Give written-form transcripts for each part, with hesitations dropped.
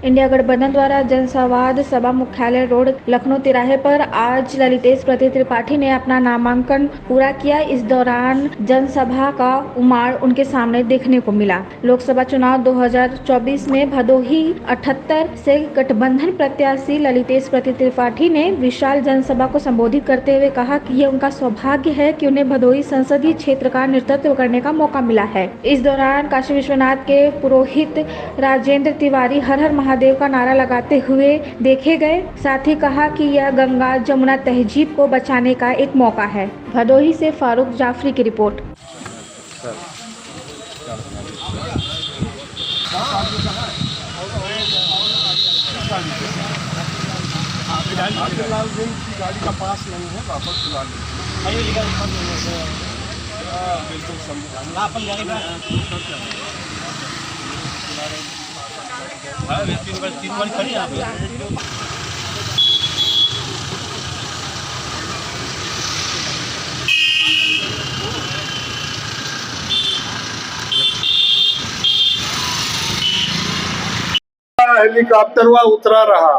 India गठबंधन द्वारा जनसंवाद सभा मुख्यालय रोड लखनऊ तिराहे पर आज ललितेश प्रति त्रिपाठी ने अपना नामांकन पूरा किया। इस दौरान जनसभा का उमाड़ उनके सामने देखने को मिला। लोकसभा चुनाव 2024 में भदोही 78 से गठबंधन प्रत्याशी ललितेश प्रति त्रिपाठी ने विशाल जनसभा को संबोधित करते हुए कहा कि यह उनका सौभाग्य है कि उन्हें भदोही संसदीय क्षेत्र का नेतृत्व करने का मौका मिला है। इस दौरान काशी विश्वनाथ के पुरोहित राजेंद्र तिवारी हर हर महादेव का नारा लगाते हुए देखे गए। साथ ही कहा कि यह गंगा जमुना तहजीब को बचाने का एक मौका है। भदोही से फारूक जाफरी की रिपोर्ट। गाड़ी का पास नहीं है, वापस बुला तीन बार खड़ी यहाँ पे। हेलीकॉप्टर वह उतरा रहा,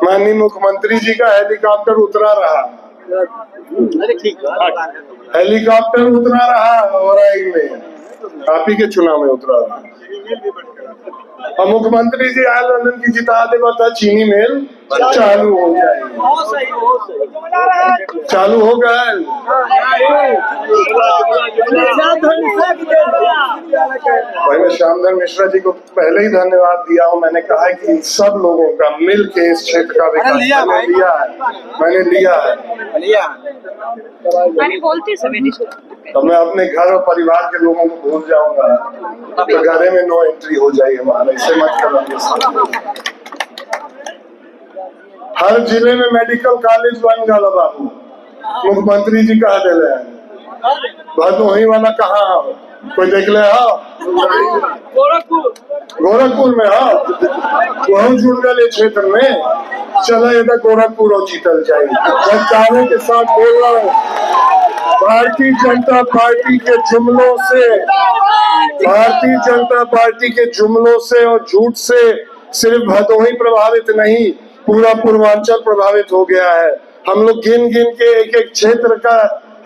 माननीय मुख्यमंत्री जी का हेलीकॉप्टर उतरा रहा, हेलीकॉप्टर उतरा रहा और आप ही के चुनाव में उतरा रहा। और मुख्यमंत्री जी आए लंदन की जिता दे बता चीनी मिल चालू हो जाएगी। चालू हो गया। भाई मैं श्यामधन मिश्रा जी को पहले ही धन्यवाद दिया हूँ। मैंने कहा है कि इन सब लोगों का मिल के इस क्षेत्र का विकास मैंने लिया है। तो मैं अपने घर और परिवार के लोगों को भूल जाऊंगा तो घरे में नो एंट्री हो जाएगी हमारा। इसे मत करेंगे। हर जिले में मेडिकल कॉलेज बन गया बाबू, मुख्यमंत्री जी कहा दे रहे हैं। भदोही वाला कहाँ कोई देख ले? गोरखपुर में वहाँ जुड़ गए क्षेत्र में। चला इधर गोरखपुर और जीतल जाएगी। मैं दावे के साथ बोल रहा हूँ, भारतीय जनता पार्टी के जुमलों से, भारतीय जनता पार्टी के जुमलों से और झूठ से सिर्फ भदोही प्रभावित नहीं, पूरा पूर्वांचल प्रभावित हो गया है। हम लोग गिन गिन के एक एक क्षेत्र का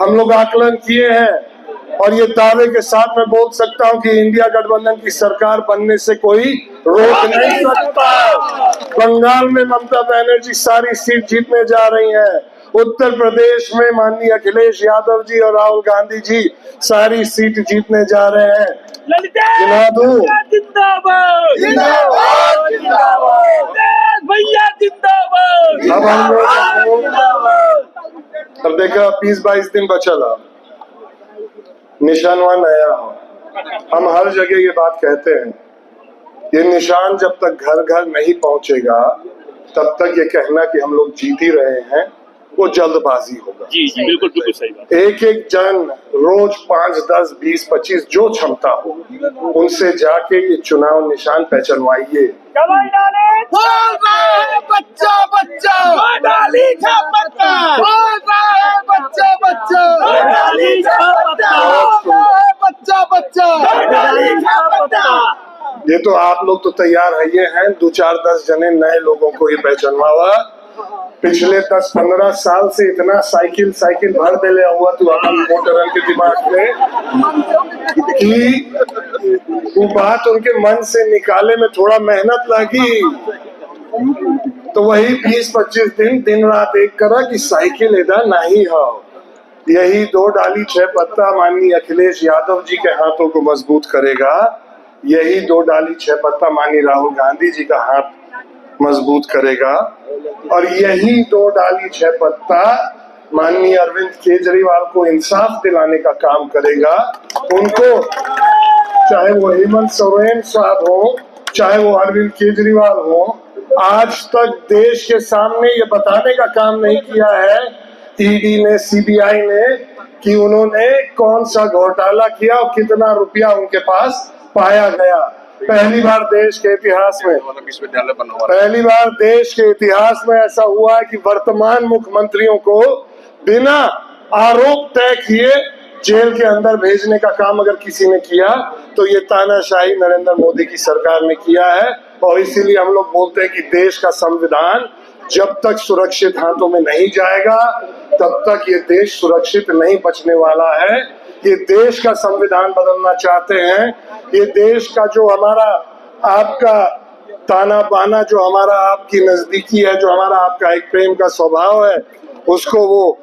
हम लोग आकलन किए हैं और ये दावे के साथ मैं बोल सकता हूं कि इंडिया गठबंधन की सरकार बनने से कोई रोक नहीं सकता। बंगाल में ममता बनर्जी सारी सीट जीतने जा रही हैं। उत्तर प्रदेश में माननीय अखिलेश यादव जी और राहुल गांधी जी सारी सीट जीतने जा रहे हैं। अब देखा 20-22 दिन बचला, निशान वहां नया हो। हम हर जगह ये बात कहते हैं, ये निशान जब तक घर घर नहीं पहुंचेगा तब तक ये कहना कि हम लोग जीत ही रहे हैं वो जल्दबाजी होगा। जी जी बिल्कुल बिल्कुल सही बात। एक एक जन रोज 5, 10, 20, 25 जो क्षमता हो उनसे जाके ये चुनाव निशान पहचानवाइए। बच्चा बच्चा ये तो आप लोग तो तैयार है, ये हैं 2-4-10 जने नए लोगों को ये पहचानवा। पिछले 10-15 साल से इतना साइकिल भर दे ले हुआ तू अपन मोटर के दिमाग में कि वो बात उनके मन से निकाले में थोड़ा मेहनत लगी। तो वही 20-25 दिन रात एक करा कि साइकिल इधर नहीं हो। यही 2 डाली 6 पत्ता माननीय अखिलेश यादव जी के हाथों को मजबूत करेगा। यही 2 डाली 6 पत्ता माननीय राहुल गांधी जी का हाथ मजबूत करेगा। और यही 2 डाली 6 पत्ता माननीय अरविंद केजरीवाल को इंसाफ दिलाने का काम करेगा। उनको चाहे वो हेमंत सोरेन साहब हो, चाहे वो अरविंद केजरीवाल हो, आज तक देश के सामने ये बताने का काम नहीं किया है ईडी ने, सीबीआई ने, कि उन्होंने कौन सा घोटाला किया और कितना रुपया उनके पास पाया गया। पहली बार देश के इतिहास में, पहली बार देश के इतिहास में ऐसा हुआ है कि वर्तमान मुख्यमंत्रियों को बिना आरोप तय किए जेल के अंदर भेजने का काम अगर किसी ने किया तो ये तानाशाही नरेंद्र मोदी की सरकार ने किया है। और इसीलिए हम लोग बोलते हैं कि देश का संविधान जब तक सुरक्षित हाथों में नहीं जाएगा तब तक ये देश सुरक्षित नहीं बचने वाला है। ये देश का संविधान बदलना चाहते हैं, ये देश का जो हमारा आपका ताना बाना, जो हमारा आपकी नजदीकी है, जो हमारा आपका एक प्रेम का स्वभाव है, उसको वो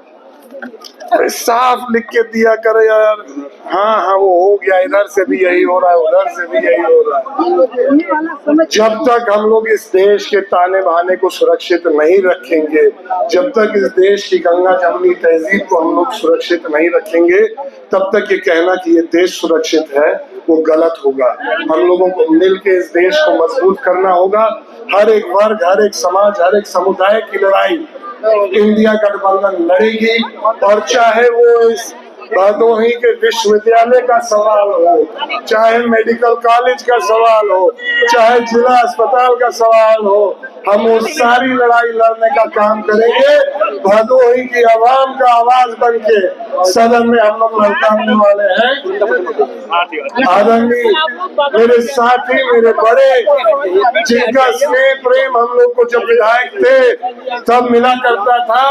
साफ लिख के दिया करे यार। हाँ वो हो गया, इधर से भी यही हो रहा है, उधर से भी यही हो रहा है। जब तक हम लोग इस देश के ताने बहाने को सुरक्षित नहीं रखेंगे, जब तक इस देश की गंगा जमुनी तहजीब को हम लोग सुरक्षित नहीं रखेंगे, तब तक ये कहना कि ये देश सुरक्षित है वो गलत होगा। हम लोगों को मिलकर इस देश को मजबूत करना होगा। हर एक वर्ग, हर एक समाज, हर एक समुदाय की लड़ाई इंडिया गठबंधन लड़ेगी। और चाहे वो इस भदोही के विश्वविद्यालय का सवाल हो, चाहे मेडिकल कॉलेज का सवाल हो, चाहे जिला अस्पताल का सवाल हो, हम वो सारी लड़ाई लड़ने का काम करेंगे। भदोही की आवाम का आवाज बन के सदन में हम लोग लड़काने वाले हैं। आदरणीय मेरे साथी, मेरे बड़े, जिनका स्नेह प्रेम हम लोग को जब विधायक थे तब मिला करता था,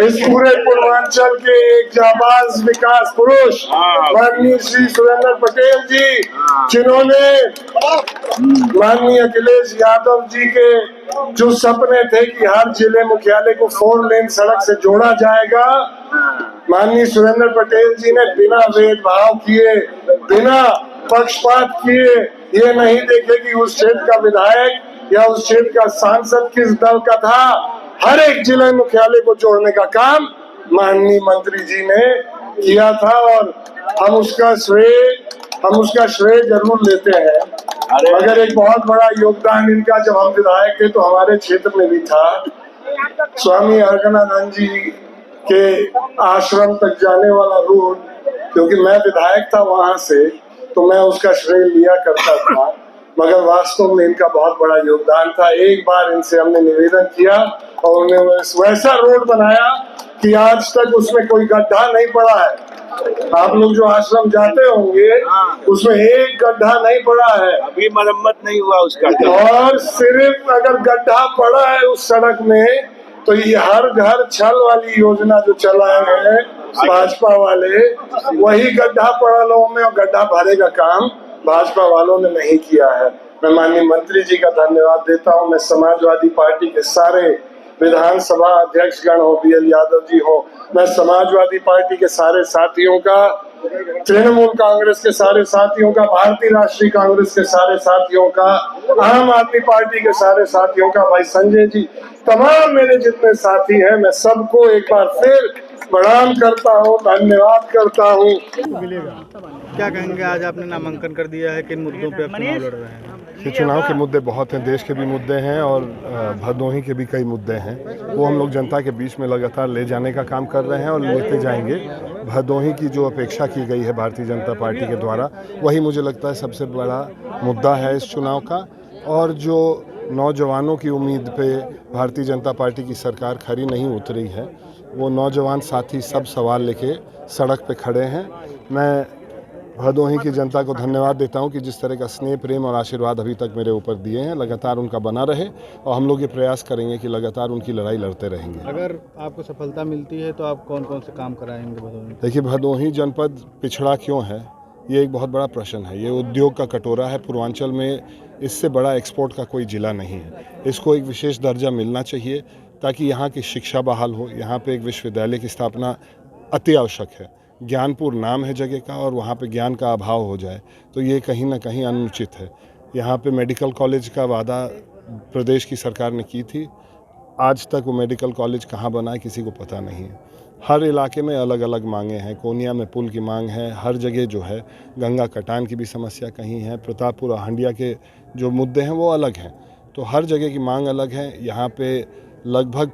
इस पूरे पूर्वांचल के एक जाबाज विकास पुरुष माननीय श्री सुरेंद्र पटेल जी, जिन्होंने माननीय अखिलेश यादव जी के जो सपने थे कि हर जिले मुख्यालय को 4 लेन सड़क से जोड़ा जाएगा, माननीय सुरेंद्र पटेल जी ने बिना भेदभाव किए, बिना पक्षपात किए, ये नहीं देखे कि उस क्षेत्र का विधायक या उस क्षेत्र का सांसद किस दल का था, हर एक जिले मुख्यालय को जोड़ने का काम माननीय मंत्री जी ने किया था। और हम उसका श्रेय जरूर लेते हैं। मगर एक बहुत बड़ा योगदान इनका जब हम विधायक थे तो हमारे क्षेत्र में भी था। स्वामी अर्घनानंद जी के आश्रम तक जाने वाला रोड, क्योंकि मैं विधायक था वहां से, तो मैं उसका श्रेय लिया करता था। मगर वास्तव में इनका बहुत बड़ा योगदान था। एक बार इनसे हमने निवेदन किया और उन्होंने वैसा रोड बनाया कि आज तक उसमें कोई गड्ढा नहीं पड़ा है। आप लोग जो आश्रम जाते होंगे उसमें एक गड्ढा नहीं पड़ा है, अभी मरम्मत नहीं हुआ उसका। और सिर्फ अगर गड्ढा पड़ा है उस सड़क में तो ये हर घर छल वाली योजना जो चलाए हैं भाजपा वाले, वही गड्ढा पड़ा लोगों में, और गड्ढा भरे का काम भाजपा वालों ने नहीं किया है। मैं माननीय मंत्री जी का धन्यवाद देता हूं। मैं समाजवादी पार्टी के सारे विधानसभा अध्यक्ष गण हो, BL यादव जी हो, मैं समाजवादी पार्टी के सारे साथियों का, तृणमूल कांग्रेस के सारे साथियों का, भारतीय राष्ट्रीय कांग्रेस के सारे साथियों का, आम आदमी पार्टी के सारे साथियों का, भाई संजय जी, तमाम मेरे जितने साथी हैं, मैं सबको एक बार फिर प्रणाम करता हूँ, धन्यवाद करता हूँ। क्या कहेंगे, आज आपने नामांकन कर दिया है, किन मुद्दों पे आप चुनाव लड़ रहे हैं? ये चुनाव के मुद्दे बहुत हैं, देश के भी मुद्दे हैं और भदोही के भी कई मुद्दे हैं। वो हम लोग जनता के बीच में लगातार ले जाने का काम कर रहे हैं और लेते जाएंगे। भदोही की जो अपेक्षा की गई है भारतीय जनता पार्टी के द्वारा, वही मुझे लगता है सबसे बड़ा मुद्दा है इस चुनाव का। और जो नौजवानों की उम्मीद पे भारतीय जनता पार्टी की सरकार खरी नहीं उतरी है, वो नौजवान साथी सब सवाल लेके सड़क पे खड़े हैं। मैं भदोही की जनता को धन्यवाद देता हूं कि जिस तरह का स्नेह, प्रेम और आशीर्वाद अभी तक मेरे ऊपर दिए हैं, लगातार उनका बना रहे और हम लोग ये प्रयास करेंगे कि लगातार उनकी लड़ाई लड़ते रहेंगे। अगर आपको सफलता मिलती है तो आप कौन कौन से काम कराएंगे भदोही? देखिए, भदोही जनपद पिछड़ा क्यों है, ये एक बहुत बड़ा प्रश्न है। ये उद्योग का कटोरा है। पूर्वांचल में इससे बड़ा एक्सपोर्ट का कोई जिला नहीं है। इसको एक विशेष दर्जा मिलना चाहिए ताकि यहाँ की शिक्षा बहाल हो। यहाँ पे एक विश्वविद्यालय की स्थापना अति आवश्यक है। ज्ञानपुर नाम है जगह का और वहाँ पे ज्ञान का अभाव हो जाए तो ये कहीं ना कहीं अनुचित है। यहाँ पे मेडिकल कॉलेज का वादा प्रदेश की सरकार ने की थी, आज तक वो मेडिकल कॉलेज कहाँ बना है किसी को पता नहीं है। हर इलाके में अलग अलग मांगे हैं। कोनिया में पुल की मांग है, हर जगह जो है गंगा कटान की भी समस्या कहीं है, प्रतापपुर और हंडिया के जो मुद्दे हैं वो अलग हैं। तो हर जगह की मांग अलग है। यहाँ पे लगभग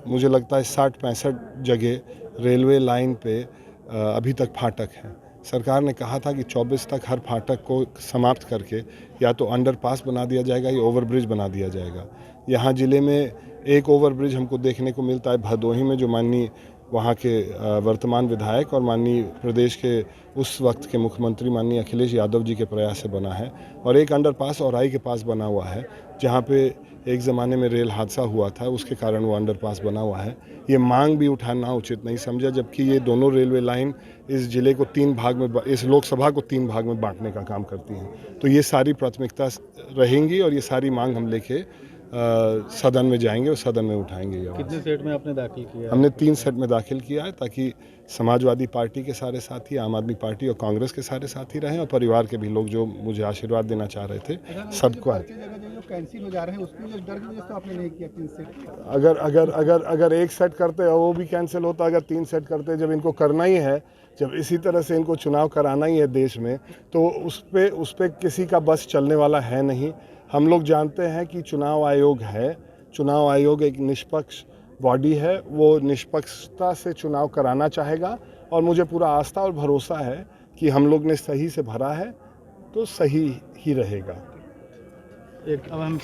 मुझे लगता है 60-65 जगह रेलवे लाइन पे अभी तक फाटक हैं। सरकार ने कहा था कि 24 तक हर फाटक को समाप्त करके या तो अंडरपास बना दिया जाएगा या ओवरब्रिज बना दिया जाएगा। यहाँ ज़िले में एक ओवरब्रिज हमको देखने को मिलता है भदोही में, जो माननीय वहाँ के वर्तमान विधायक और माननीय प्रदेश के उस वक्त के मुख्यमंत्री माननीय अखिलेश यादव जी के प्रयास से बना है। और एक अंडरपास औराई के पास बना हुआ है, जहाँ पे एक ज़माने में रेल हादसा हुआ था, उसके कारण वो अंडरपास बना हुआ है। ये मांग भी उठाना उचित नहीं समझा, जबकि ये दोनों रेलवे लाइन इस जिले को 3 भाग में, इस लोकसभा को 3 भाग में बांटने का काम करती हैं। तो ये सारी प्राथमिकता रहेंगी और ये सारी मांग हम लेके सदन में जाएंगे और सदन में उठाएंगे। ये कितने सेट में आपने दाखिल किया है? हमने 3 सेट में दाखिल किया है, ताकि समाजवादी पार्टी के सारे साथी, आम आदमी पार्टी और कांग्रेस के सारे साथी रहें, और परिवार के भी लोग जो मुझे आशीर्वाद देना चाह रहे थे सबको। कैंसिल हो जा रहे हैं उसकी डर की वजह से आपने नहीं किया 3 सेट? अगर 1 सेट करते और वो भी कैंसिल होता, अगर 3 सेट करते, जब इनको करना ही है, जब इसी तरह से इनको चुनाव कराना ही है देश में, तो उस पे किसी का बस चलने वाला है नहीं। हम लोग जानते हैं कि चुनाव आयोग है, चुनाव आयोग एक निष्पक्ष बॉडी है, वो निष्पक्षता से चुनाव कराना चाहेगा, और मुझे पूरा आस्था और भरोसा है कि हम लोग ने सही से भरा है तो सही ही रहेगा। अब हम